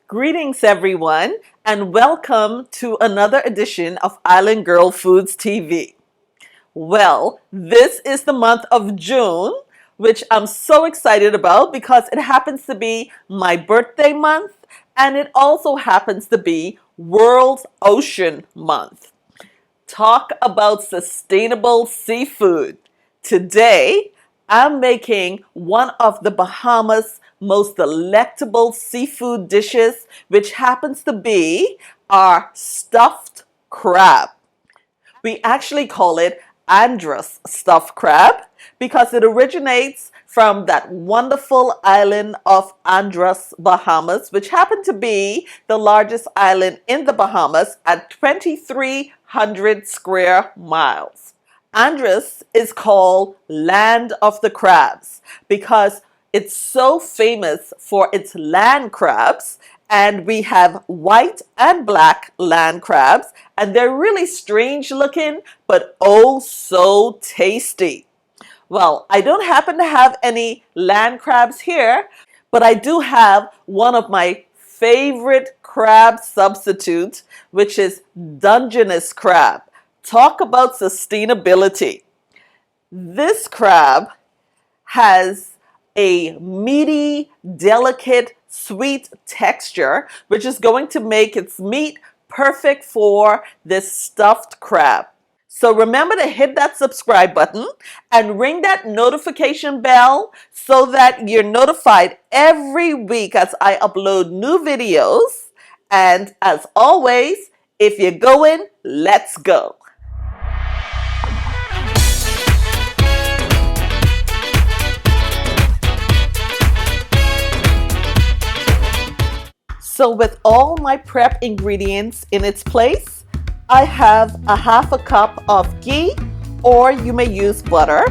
Greetings, everyone, and welcome to another edition of Island Girl Foods TV. Well, this is the month of June, which I'm so excited about because it happens to be my birthday month and it also happens to be World Ocean Month. Talk about sustainable seafood. Today, I'm making one of the Bahamas' most delectable seafood dishes, which happens to be our stuffed crab. We actually call it Andros stuffed crab because it originates from that wonderful island of Andros, Bahamas, which happened to be the largest island in the Bahamas at 2,300 square miles. Andros is called Land of the Crabs because it's so famous for its land crabs, and we have white and black land crabs, and they're really strange looking, but oh so tasty. Well, I don't happen to have any land crabs here, but I do have one of my favorite crab substitutes, which is Dungeness crab. Talk about sustainability. This crab has a meaty, delicate, sweet texture, which is going to make its meat perfect for this stuffed crab. So remember to hit that subscribe button and ring that notification bell so that you're notified every week as I upload new videos. And as always, if you're going, let's go. So with all my prep ingredients in its place, I have a half a cup of ghee, or you may use butter.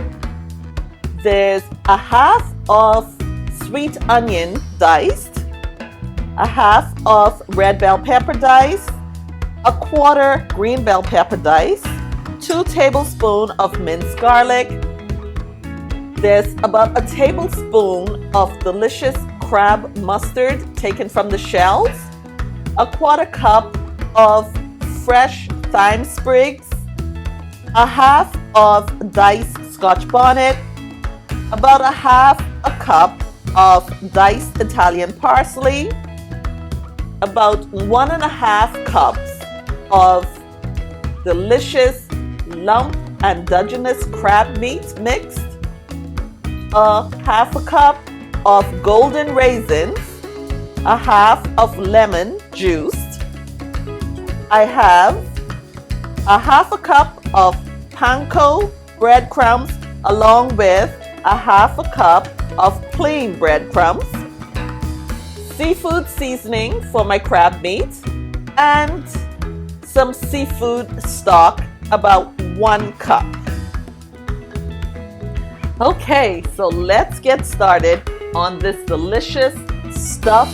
There's a half of sweet onion diced, a half of red bell pepper diced, a quarter green bell pepper diced, 2 tablespoons of minced garlic. There's about a tablespoon of delicious crab mustard taken from the shells, a quarter cup of fresh thyme sprigs, a half of diced scotch bonnet, about a half a cup of diced Italian parsley, about 1.5 cups of delicious lump and Dungeness crab meat mixed, a half a cup of golden raisins, a half of lemon juiced. I have a half a cup of panko breadcrumbs along with a half a cup of plain breadcrumbs, seafood seasoning for my crab meat, and some seafood stock, about 1 cup. Okay, so let's get started on this delicious stuffed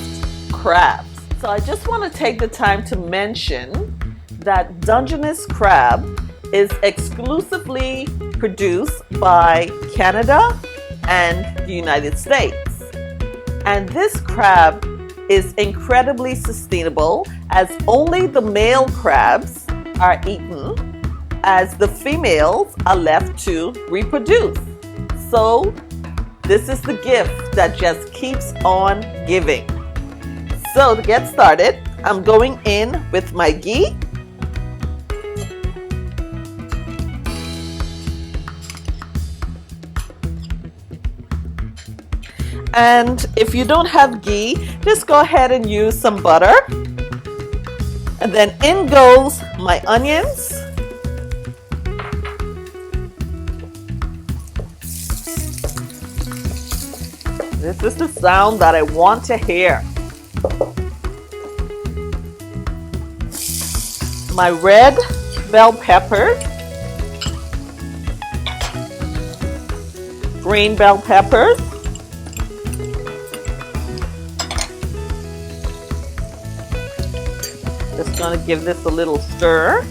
crab. So I just want to take the time to mention that Dungeness crab is exclusively produced by Canada and the United States. And this crab is incredibly sustainable as only the male crabs are eaten, as the females are left to reproduce. So this is the gift that just keeps on giving. So to get started, I'm going in with my ghee. And if you don't have ghee, just go ahead and use some butter. And then in goes my onions. This is the sound that I want to hear. My red bell pepper, green bell peppers, just going to give this a little stir,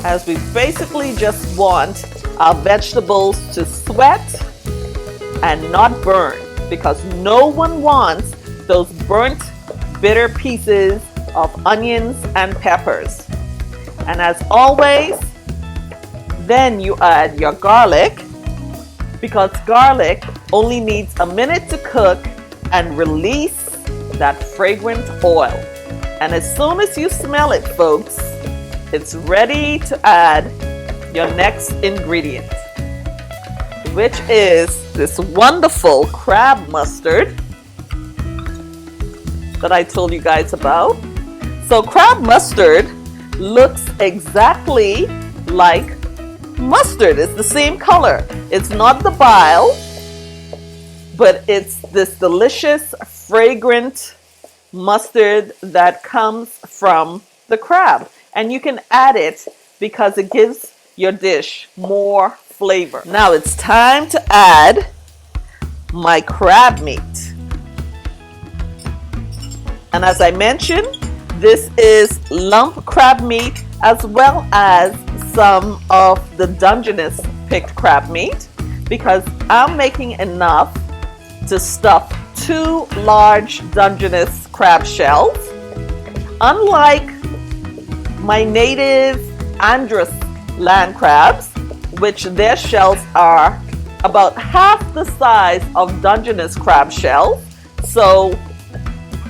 as we basically just want our vegetables to sweat and not burn, because no one wants those burnt bitter pieces of onions and peppers. And as always, then you add your garlic, because garlic only needs a minute to cook and release that fragrant oil. And as soon as you smell it, folks, it's ready to add your next ingredient, which is this wonderful crab mustard that I told you guys about. So crab mustard looks exactly like mustard. It's the same color. It's not the bile, but it's this delicious, fragrant mustard that comes from the crab. And you can add it because it gives your dish more flavor. Now it's time to add my crab meat. And as I mentioned, this is lump crab meat as well as some of the Dungeness picked crab meat, because I'm making enough to stuff 2 large Dungeness crab shells. Unlike my native Andros land crabs, which their shells are about half the size of Dungeness crab shells. So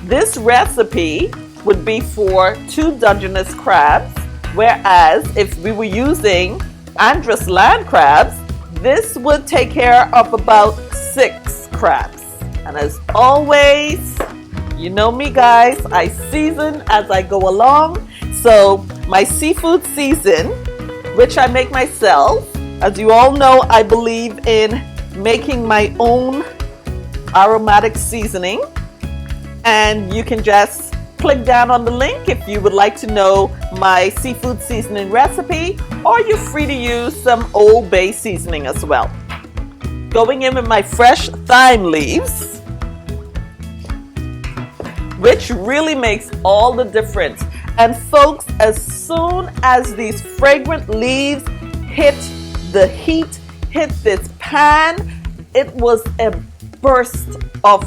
this recipe would be for 2 Dungeness crabs, whereas if we were using Andros land crabs, this would take care of about 6 crabs. And as always, you know me guys, I season as I go along. So my seafood season, which I make myself, as you all know, I believe in making my own aromatic seasoning. And you can just click down on the link if you would like to know my seafood seasoning recipe, or you're free to use some Old Bay seasoning as well. Going in with my fresh thyme leaves, which really makes all the difference. And folks, as soon as these fragrant leaves hit the heat, hit this pan, it was a burst of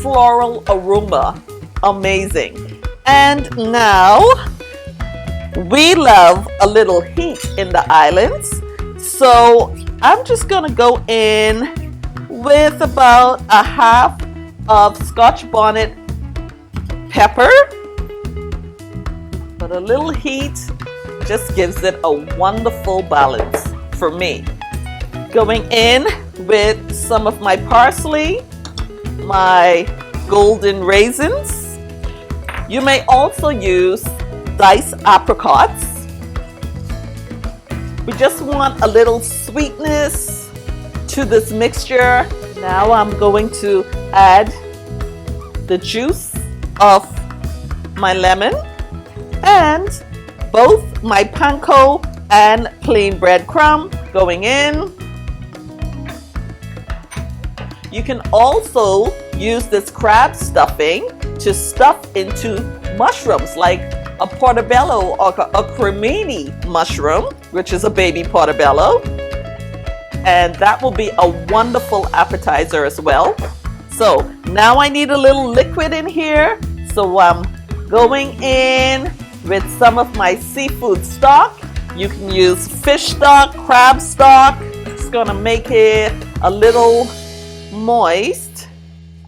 floral aroma. Amazing. And now we love a little heat in the islands, so I'm just gonna go in with about a half of Scotch bonnet pepper, but a little heat just gives it a wonderful balance for me. Going in with some of my parsley, my golden raisins. You may also use diced apricots. We just want a little sweetness to this mixture. Now I'm going to add the juice of my lemon and both my panko and plain breadcrumb going in. You can also use this crab stuffing to stuff into mushrooms like a portobello or a cremini mushroom, which is a baby portobello. And that will be a wonderful appetizer as well. So now I need a little liquid in here. So I'm going in with some of my seafood stock. You can use fish stock, crab stock. It's gonna make it a little moist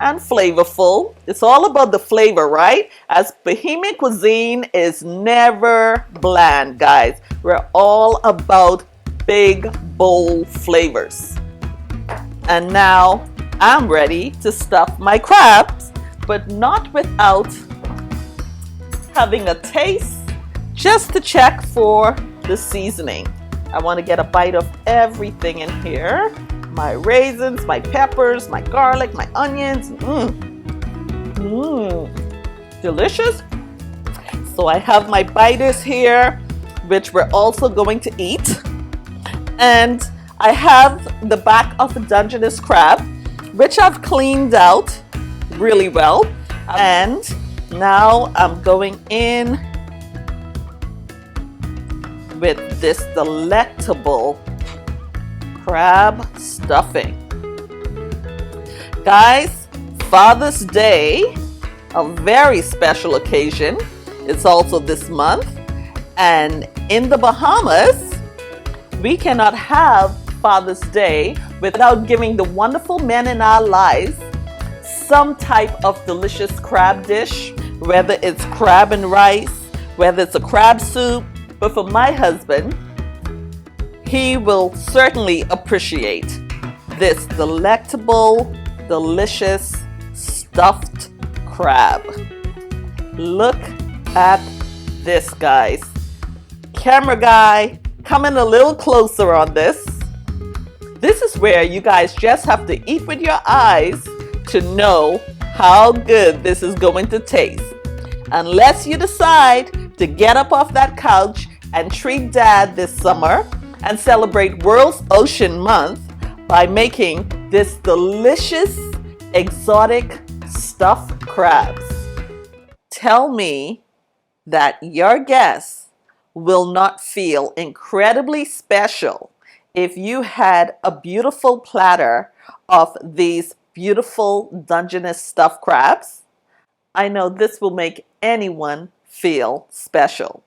and flavorful. It's all about the flavor, right? As Bahamian cuisine is never bland, guys. We're all about big, bold flavors. And now I'm ready to stuff my crabs, but not without having a taste, just to check for the seasoning. I want to get a bite of everything in here. My raisins, my peppers, my garlic, my onions. Delicious. So I have my biters here, which we're also going to eat. And I have the back of a Dungeness crab, which I've cleaned out really well. And now I'm going in with this delectable crab stuffing. Guys, Father's Day a very special occasion. It's also this month. And in the Bahamas, we cannot have Father's Day without giving the wonderful men in our lives some type of delicious crab dish, whether it's crab and rice, whether it's a crab soup. But for my husband, he will certainly appreciate this delectable, delicious stuffed crab. Look at this, guys. Camera guy, come in a little closer on this. This is where you guys just have to eat with your eyes to know how good this is going to taste. Unless you decide to get up off that couch and treat Dad this summer and celebrate World Ocean Month by making this delicious, exotic stuffed crabs. Tell me that your guests will not feel incredibly special if you had a beautiful platter of these beautiful Dungeness stuffed crabs. I know this will make anyone feel special.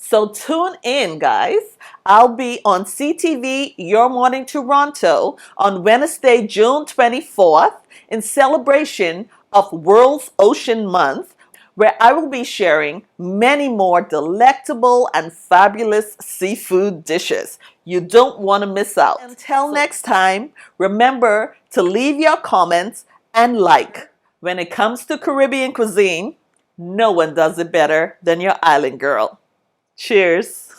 So tune in, guys. I'll be on CTV Your Morning Toronto on Wednesday, June 24th in celebration of World Ocean Month, where I will be sharing many more delectable and fabulous seafood dishes. You don't want to miss out. Until next time, remember to leave your comments and like. When it comes to Caribbean cuisine, no one does it better than your island girl. Cheers.